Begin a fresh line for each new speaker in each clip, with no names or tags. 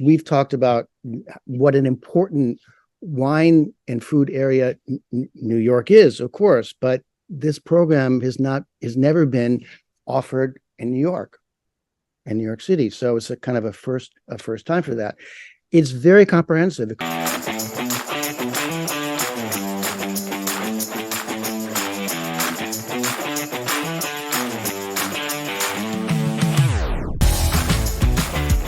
we've talked about what an important wine and food area New York is, of course, but this program has never been offered in New York City. So it's a kind of a first time for that. It's very comprehensive.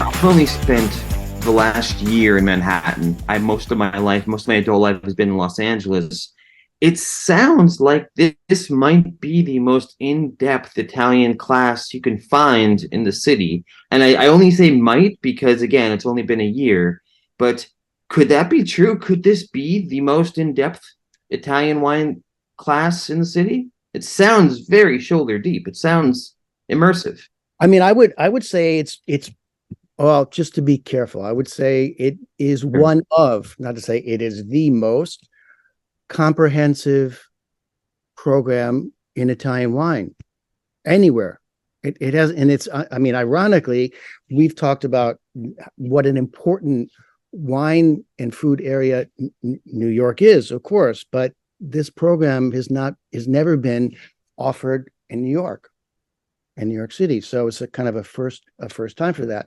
I've only spent the last year in Manhattan. Most of my adult life has been in Los Angeles. It sounds like this might be the most in-depth Italian class you can find in the city. And I only say might because, again, it's only been a year. But could that be true? Could this be the most in-depth Italian wine class in the city? It sounds very shoulder deep. It sounds immersive.
I mean, I would say it's well, just to be careful, I would say it is one of, not to say it is the most comprehensive program in Italian wine anywhere. It has, and it's, I mean, ironically, we've talked about what an important wine and food area New York is, of course, but this program has never been offered in New York City. So it's a kind of a first time for that.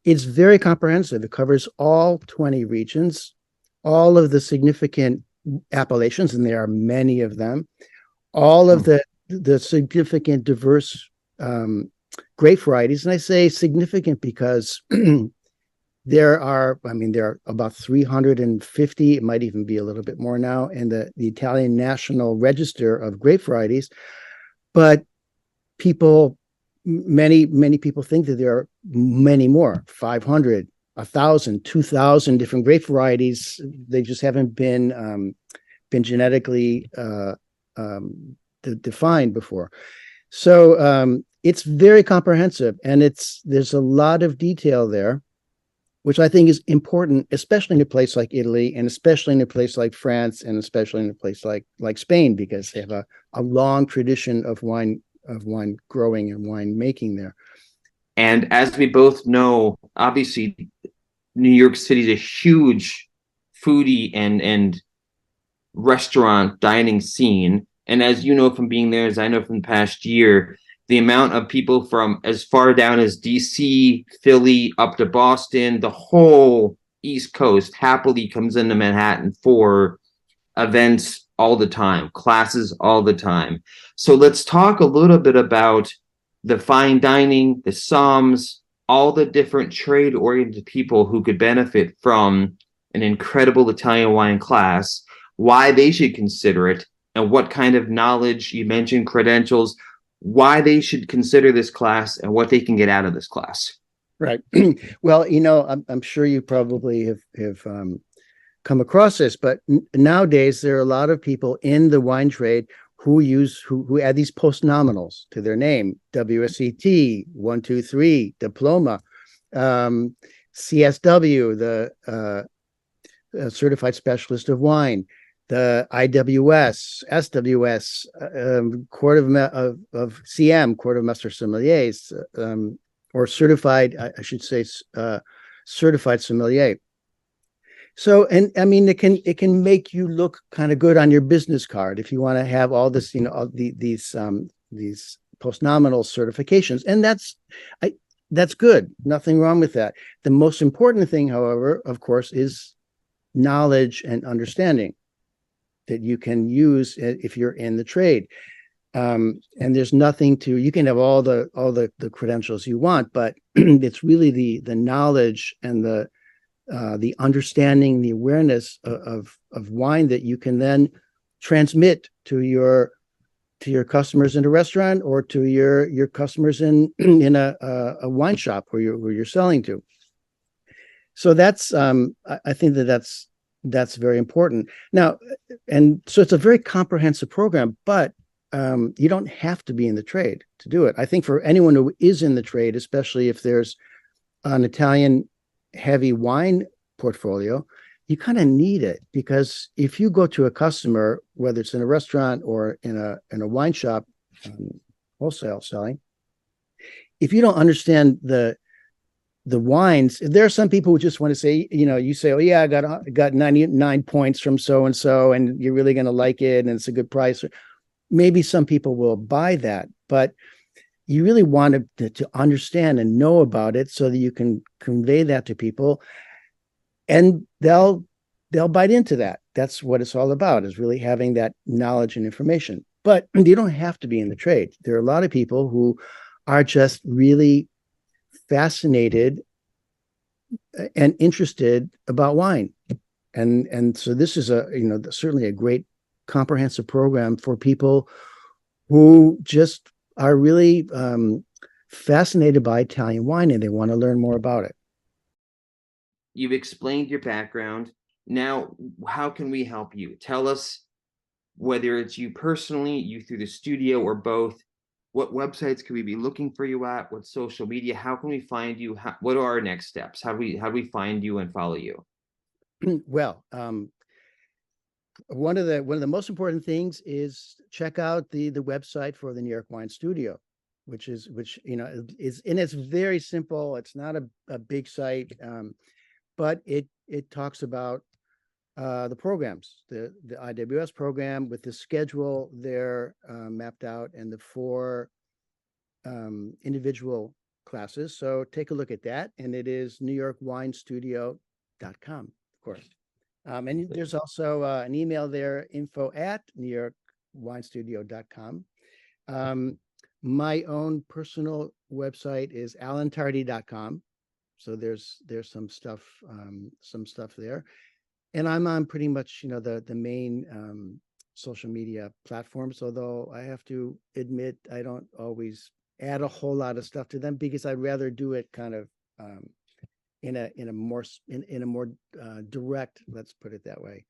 It's very comprehensive. It covers all 20 regions, all of the significant appellations, and there are many of them, all of the significant diverse grape varieties. And I say significant because there are about 350, it might even be a little bit more now, in the Italian National Register of Grape Varieties. But many people think that there are many more, 500, 1,000, 2,000 different grape varieties. They just haven't been genetically defined before. So it's very comprehensive, and there's a lot of detail there, which I think is important, especially in a place like Italy, and especially in a place like France, and especially in a place like Spain, because they have a long tradition of wine growing and wine making there.
And as we both know, obviously, New York City is a huge foodie and restaurant dining scene. And as you know from being there, as I know from the past year, the amount of people from as far down as DC, Philly, up to Boston, the whole East Coast happily comes into Manhattan for events all the time, classes all the time. So let's talk a little bit about the fine dining, the somms, all the different trade-oriented people who could benefit from an incredible Italian wine class, why they should consider it, and what kind of knowledge, you mentioned credentials, why they should consider this class and what they can get out of this class.
Right. Well, I'm sure you probably have come across this, but nowadays there are a lot of people in the wine trade who add these post-nominals to their name: WSET, 1, 2, 3, diploma, CSW, the Certified Specialist of Wine, the IWS, SWS, Court of CM, Court of Master Sommeliers, or certified, I should say, certified sommelier. So, and I mean, it can make you look kind of good on your business card if you want to have all this, all these post-nominal certifications, and that's good. Nothing wrong with that. The most important thing, however, of course, is knowledge and understanding that you can use if you're in the trade. And there's nothing you can have all the credentials you want, but it's really the knowledge and the understanding, the awareness of wine that you can then transmit to your customers in a restaurant, or to your customers in a wine shop where you're selling to. So that's I think that's very important. Now, and so it's a very comprehensive program, but you don't have to be in the trade to do it. I think for anyone who is in the trade, especially if there's an Italian heavy wine portfolio, you kind of need it, because if you go to a customer, whether it's in a restaurant or in a wine shop, wholesale selling, if you don't understand the the wines, there are some people who just want to say, you say, oh yeah, I got 99 points from so and so, and you're really going to like it, and it's a good price. Maybe some people will buy that, but you really want to understand and know about it so that you can convey that to people, and they'll bite into that. That's what it's all about, is really having that knowledge and information. But you don't have to be in the trade. There are a lot of people who are just really fascinated and interested about wine. And so this is certainly a great comprehensive program for people who just are really fascinated by Italian wine and they want to learn more about it.
You've explained your background. Now, how can we help you? Tell us, whether it's you personally, you through the studio, or both. What websites could we be looking for you at? What social media? How can we find you? What are our next steps? How do we find you and follow you?
Well, one of the most important things is check out the website for the New York Wine Studio, which is and it's very simple. It's not a big site, but it talks about the programs, the IWS program with the schedule there mapped out, and the 4 individual classes. So take a look at that, and it is newyorkwinestudio.com, of course. And there's also an email there, info@newyorkwinestudio.com. My own personal website is alantardi.com. So there's some stuff there. And I'm on pretty much, the main social media platforms, although I have to admit, I don't always add a whole lot of stuff to them because I'd rather do it kind of in a more direct, let's put it that way,